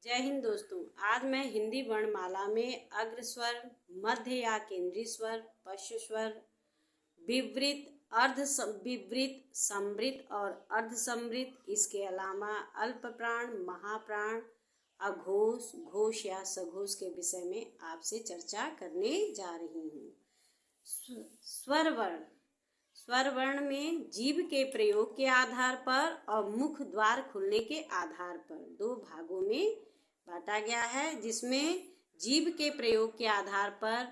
जय हिंद दोस्तों। आज मैं हिंदी वर्णमाला में अग्र स्वर, मध्य या केंद्रीय स्वर, पश्च स्वर, विवृत, विवृत, समृत और अर्ध समृत, इसके अलावा अल्प प्राण, महाप्राण, अघोष, घोष या सघोष के विषय में आपसे चर्चा करने जा रही हूँ। स्वर वर्ण। स्वर वर्ण में जीभ के प्रयोग के आधार पर और मुख द्वार खुलने के आधार पर दो भागों में बांटा गया है, जिसमें जीभ के प्रयोग के आधार पर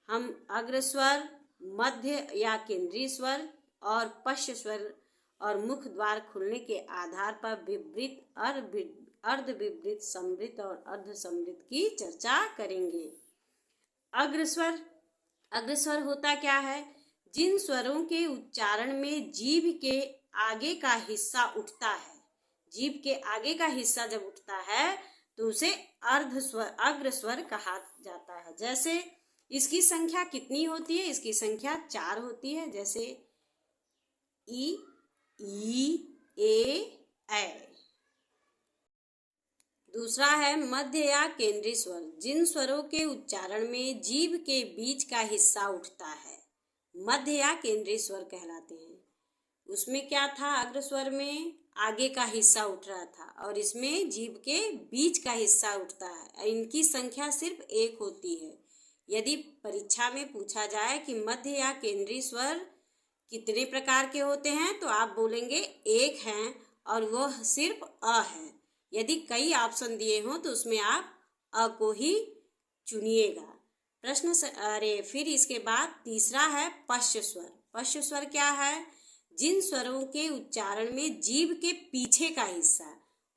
हम अग्र स्वर, मध्य या केंद्रीय स्वर और पश्च स्वर और मुख द्वार खुलने के आधार पर विवृत, अर्ध विवृत, समृत और अर्ध समृत की चर्चा करेंगे। अग्र स्वर होता क्या है? जिन स्वरों के उच्चारण में जीभ के आगे का हिस्सा उठता है, जीभ के आगे का हिस्सा जब उठता है तो उसे अग्र स्वर कहा जाता है। जैसे इसकी संख्या कितनी होती है? इसकी संख्या 4 होती है। जैसे ई, ए। दूसरा है मध्य या केंद्रीय स्वर। जिन स्वरों के उच्चारण में जीभ के बीच का हिस्सा उठता है मध्य या केंद्रीय स्वर कहलाते हैं। उसमें क्या था? अग्र स्वर में आगे का हिस्सा उठ रहा था और इसमें जीभ के बीच का हिस्सा उठता है। इनकी संख्या सिर्फ 1 होती है। यदि परीक्षा में पूछा जाए कि मध्य या केंद्रीय स्वर कितने प्रकार के होते हैं तो आप बोलेंगे 1 हैं और वह सिर्फ अ है। यदि कई ऑप्शन दिए हों तो उसमें आप अ को ही चुनिएगा। फिर इसके बाद तीसरा है पश्च स्वर। पश्च स्वर क्या है? जिन स्वरों के उच्चारण में जीभ के पीछे का हिस्सा,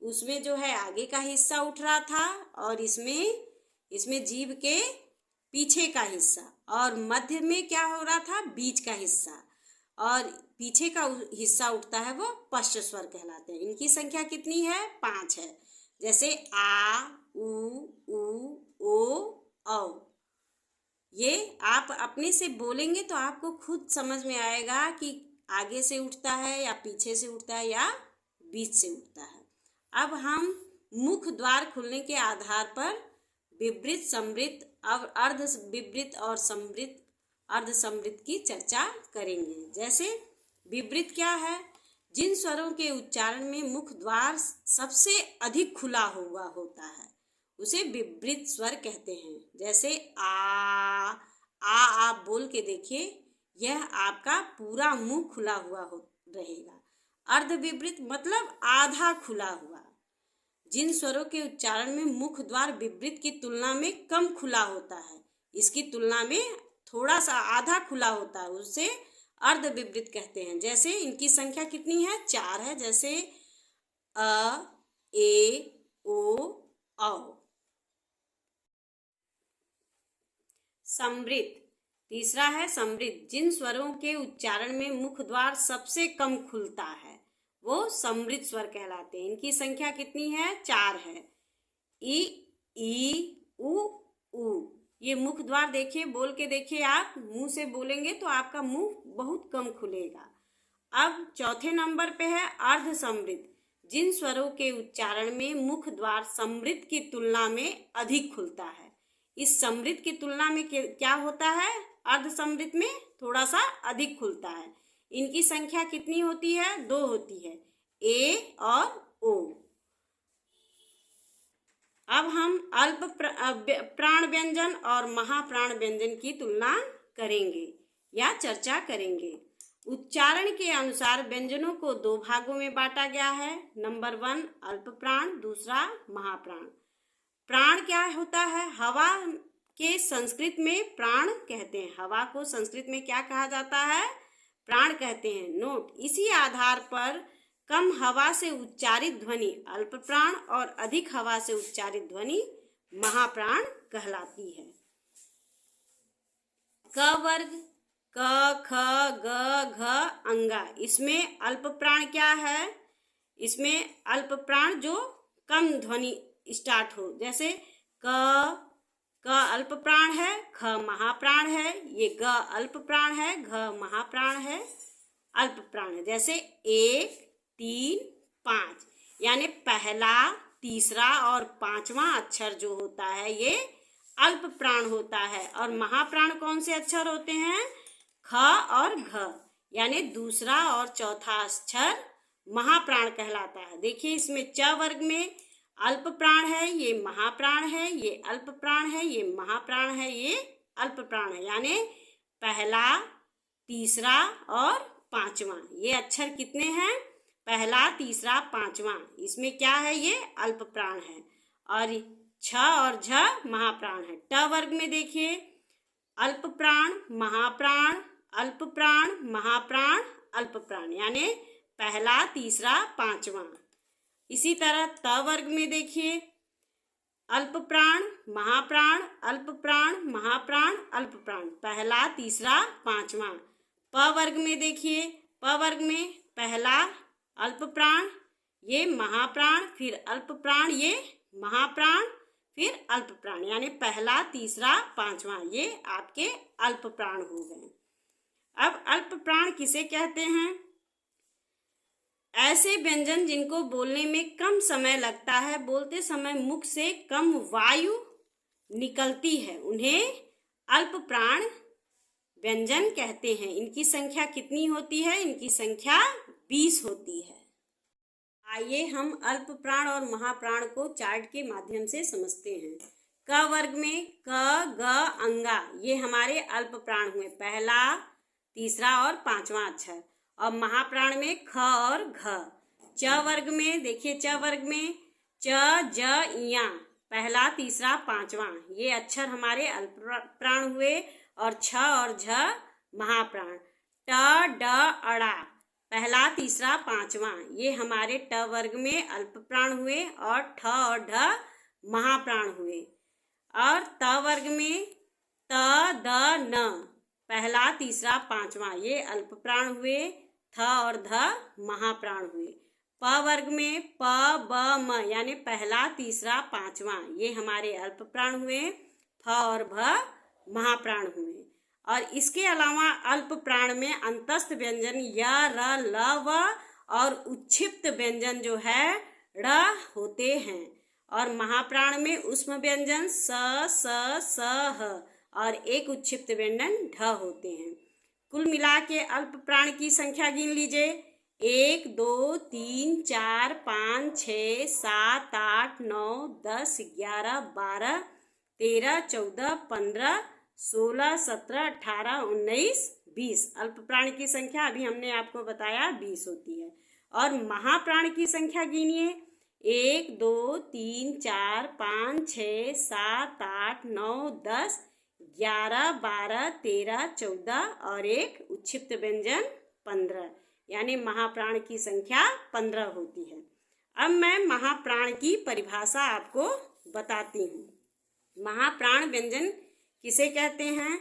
उसमें जो है आगे का हिस्सा उठ रहा था और इसमें जीभ के पीछे का हिस्सा, और मध्य में क्या हो रहा था? बीच का हिस्सा, और पीछे का हिस्सा उठता है, वो पश्च स्वर कहलाते हैं। इनकी संख्या कितनी है? 5 है। जैसे आ, उ, ओ, औ। ये आप अपने से बोलेंगे तो आपको खुद समझ में आएगा कि आगे से उठता है या पीछे से उठता है या बीच से उठता है। अब हम मुख द्वार खुलने के आधार पर विवृत, समृत, अर्ध विवृत और समृत, अर्ध समृत की चर्चा करेंगे। जैसे विवृत क्या है? जिन स्वरों के उच्चारण में मुख द्वार सबसे अधिक खुला हुआ होता है उसे विवृत स्वर कहते हैं। जैसे आ आप बोल के देखिए, यह आपका पूरा मुंह खुला हुआ रहेगा। अर्ध विवृत मतलब आधा खुला हुआ। जिन स्वरों के उच्चारण में मुख द्वार विवृत की तुलना में कम खुला होता है, इसकी तुलना में थोड़ा सा आधा खुला होता है, उसे अर्ध विवृत कहते हैं। जैसे इनकी संख्या कितनी है? 4 है। जैसे अ, ए, ओ, औ। समृत। तीसरा है समृत। जिन स्वरों के उच्चारण में मुख द्वार सबसे कम खुलता है वो समृत स्वर कहलाते हैं। इनकी संख्या कितनी है? 4 है। ई, उ। ये मुख द्वार देखिए, बोल के देखिए, आप मुंह से बोलेंगे तो आपका मुंह बहुत कम खुलेगा। अब चौथे नंबर पे है अर्ध समृत। जिन स्वरों के उच्चारण में मुख द्वार समृत की तुलना में अधिक खुलता है। इस समृत की तुलना में क्या होता है? अर्ध समृत में थोड़ा सा अधिक खुलता है। इनकी संख्या कितनी होती है? 2 होती है, ए और ओ। अब हम अल्प प्राण व्यंजन और महाप्राण व्यंजन की तुलना करेंगे या चर्चा करेंगे। उच्चारण के अनुसार व्यंजनों को 2 भागों में बांटा गया है। नंबर 1 अल्प प्राण, दूसरा महाप्राण। प्राण क्या होता है? हवा के संस्कृत में प्राण कहते हैं। हवा को संस्कृत में क्या कहा जाता है? प्राण कहते हैं। नोट, इसी आधार पर कम हवा से उच्चारित ध्वनि अल्प प्राण और अधिक हवा से उच्चारित ध्वनि महाप्राण कहलाती है। क वर्ग, क, ख, ग, घ, अंगा। इसमें अल्प प्राण क्या है? इसमें अल्प प्राण जो कम ध्वनि स्टार्ट हो। जैसे क अल्प प्राण है, ख महाप्राण है। ये ग अल्प प्राण है, घ महाप्राण है, अल्प प्राण है। जैसे 1, 3, 5, यानी पहला, तीसरा और पांचवा अक्षर जो होता है ये अल्प प्राण होता है। और महाप्राण कौन से अक्षर होते हैं? ख और घ, यानी दूसरा और चौथा अक्षर महाप्राण कहलाता है। देखिए इसमें च वर्ग में अल्प प्राण है, ये महाप्राण है, ये अल्प प्राण है, ये महाप्राण है, ये अल्प प्राण है, यानी पहला, तीसरा और पांचवा। ये अक्षर कितने हैं? पहला, तीसरा, पांचवा। इसमें क्या है? ये अल्प प्राण है। और छ और झ महाप्राण है। ट वर्ग में देखिए अल्प प्राण, महाप्राण, अल्प प्राण, महाप्राण, अल्प प्राण, यानी पहला, तीसरा, पांचवा। इसी तरह त वर्ग में देखिए अल्प प्राण, महाप्राण, अल्प प्राण, महाप्राण, अल्प प्राण, पहला, तीसरा, पांचवा। प वर्ग में देखिए प वर्ग में पहला अल्प प्राण, ये महाप्राण, फिर अल्प प्राण, ये महाप्राण, फिर अल्प प्राण, यानी पहला, तीसरा, पांचवा, ये आपके अल्प प्राण हो गए। अब अल्प प्राण किसे कहते हैं? ऐसे व्यंजन जिनको बोलने में कम समय लगता है, बोलते समय मुख से कम वायु निकलती है, उन्हें अल्प प्राण व्यंजन कहते हैं। इनकी संख्या कितनी होती है? इनकी संख्या 20 होती है। आइए हम अल्प प्राण और महाप्राण को चार्ट के माध्यम से समझते हैं। क वर्ग में क, ग, अंगा, ये हमारे अल्प प्राण हुए, पहला, तीसरा और पांचवा अक्षर। और महाप्राण में ख और घ। च वर्ग में देखिए च वर्ग में च, ज, इया, पहला, तीसरा, पांचवा, ये अक्षर हमारे अल्प प्राण हुए। और छ और झ महाप्राण। ट, ड, अड़ा, पहला, तीसरा, पांचवा, ये हमारे ट वर्ग में अल्प प्राण हुए। और ठ और ढ महाप्राण हुए। और त वर्ग में त, द, न, पहला, तीसरा, पांचवा, ये अल्प प्राण हुए। थ और ध महाप्राण हुए। प वर्ग में प, ब, म, यानी पहला, तीसरा, पांचवा, ये हमारे अल्प प्राण हुए। फ और भ महाप्राण हुए। और इसके अलावा अल्प प्राण में अंतस्थ व्यंजन य, र, ल, व और उच्छिप्त व्यंजन जो है ड़ होते हैं। और महाप्राण में ऊष्म व्यंजन स, स, ह और एक उच्छिप्त व्यंजन ढ होते हैं। कुल मिला के अल्प प्राण की संख्या गिन लीजिए। 1, 2, 3, 4, 5, 6, 7, 8, 9, 10, 11, 12, 13, 14, 15, 16, 17, 18, 19, 20। अल्प प्राण की संख्या अभी हमने आपको बताया 20 होती है। और महाप्राण की संख्या गिनिए। 1, 2, 3, 4, 5, 6, 7, 8, 9, 10, 11, 12, 13, 14 और एक उच्छिप्त व्यंजन 15, यानी महाप्राण की संख्या 15 होती है। अब मैं महाप्राण की परिभाषा आपको बताती हूँ। महाप्राण व्यंजन किसे कहते हैं?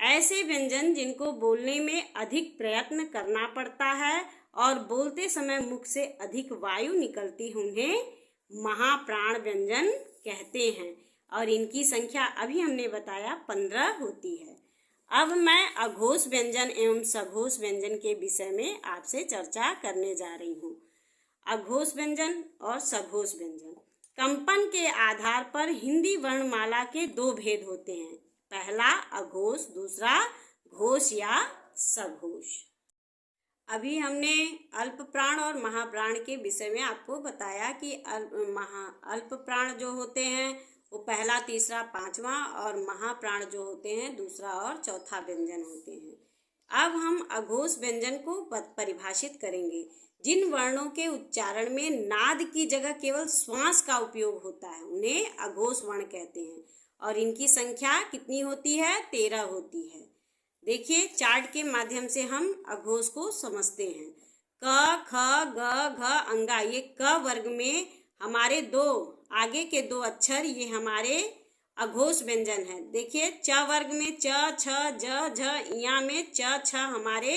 ऐसे व्यंजन जिनको बोलने में अधिक प्रयत्न करना पड़ता है और बोलते समय मुख से अधिक वायु निकलती है, उन्हें महाप्राण व्यंजन कहते हैं। और इनकी संख्या अभी हमने बताया 15 होती है। अब मैं अघोष व्यंजन एवं सघोष व्यंजन के विषय में आपसे चर्चा करने जा रही हूँ। अघोष व्यंजन और सघोष व्यंजन। कंपन के आधार पर हिंदी वर्णमाला के 2 भेद होते हैं, पहला अघोष, दूसरा घोष या सघोष। अभी हमने अल्प प्राण और महाप्राण के विषय में आपको बताया कि अल्प प्राण जो होते हैं वो पहला, तीसरा, पांचवा और महाप्राण जो होते हैं दूसरा और चौथा व्यंजन होते हैं। अब हम अघोष व्यंजन को परिभाषित करेंगे। जिन वर्णों के उच्चारण में नाद की जगह केवल श्वास का उपयोग होता है, उन्हें अघोष वर्ण कहते हैं। और इनकी संख्या कितनी होती है? 13 होती है। देखिए चार्ट के माध्यम से हम अघोष को समझते हैं। क, ख, ग, घ, अंगा, ये क वर्ग में हमारे 2 आगे के 2 अक्षर ये हमारे अघोष व्यंजन है। देखिए च वर्ग में च, छ, ज, झ, इया में च, छ हमारे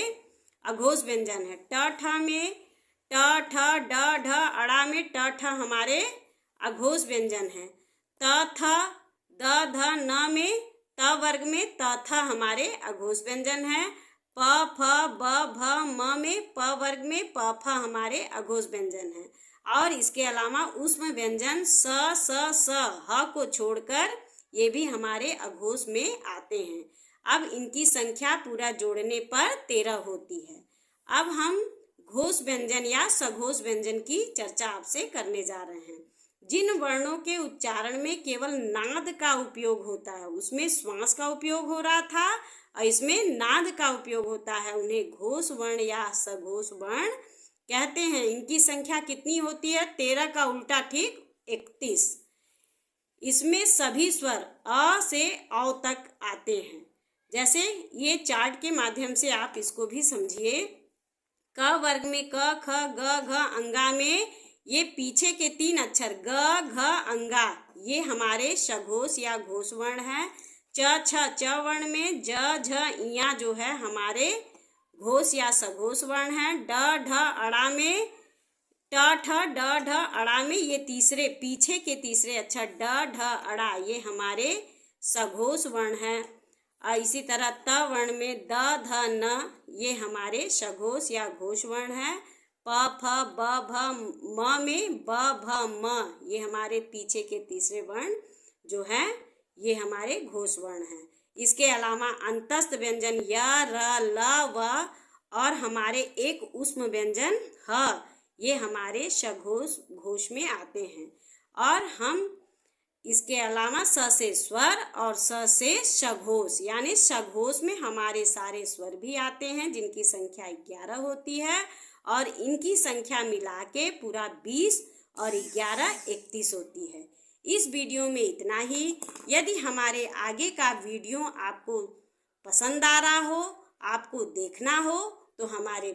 अघोष व्यंजन है। ट, ठ में ट, ठ, ड, ढ, अड़ा में ट, ठ हमारे अघोष व्यंजन है। त, थ, द, ध, न में त वर्ग में त, थ हमारे अघोष व्यंजन है। प, फ, ब, भ, म में प वर्ग में प, फ हमारे अघोष व्यंजन है। और इसके अलावा ऊष्म व्यंजन स ह को छोड़कर ये भी हमारे अघोष में आते हैं। अब इनकी संख्या पूरा जोड़ने पर 13 होती है। अब हम घोष व्यंजन या सघोष व्यंजन की चर्चा आपसे करने जा रहे हैं। जिन वर्णों के उच्चारण में केवल नाद का उपयोग होता है, उसमें श्वास का उपयोग हो रहा था और इसमें नाद का उपयोग होता है, उन्हें घोष वर्ण या सघोष वर्ण कहते हैं। इनकी संख्या कितनी होती है? 13 का उल्टा ठीक 31। इसमें सभी स्वर अ से औ तक आते हैं। जैसे ये चार्ट के माध्यम से आप इसको भी समझिए। क वर्ग में क ख ग घ अंगा में ये पीछे के 3 अक्षर ग घ अंगा ये हमारे सघोष या घोष वर्ण है। च छ च वर्ण में ज झ इया जो है हमारे घोष या सघोष वर्ण है। ड ढ अड़ा में ट ठ ड ढ अड़ा में ये तीसरे पीछे के तीसरे अक्षर ड ढ अड़ा ये हमारे सघोष वर्ण है। और इसी तरह त वर्ण में द ध न ये हमारे सघोष या घोष वर्ण है। प फ ब भ म में ब भ म ये हमारे पीछे के तीसरे वर्ण जो है ये हमारे घोष वर्ण हैं। इसके अलावा अंतस्थ व्यंजन य र ल व और हमारे एक ऊष्म व्यंजन ह ये हमारे सघोष घोष में आते हैं। और हम इसके अलावा स से स्वर और स से सघोष यानी सघोष में हमारे सारे स्वर भी आते हैं जिनकी संख्या 11 होती है और इनकी संख्या मिला के पूरा 20 और 11 31 होती है। इस वीडियो में इतना ही। यदि हमारे आगे का वीडियो आपको पसंद आ रहा हो, आपको देखना हो तो हमारे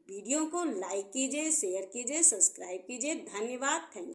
वीडियो को लाइक कीजिए, शेयर कीजिए, सब्सक्राइब कीजिए। धन्यवाद। Thank you.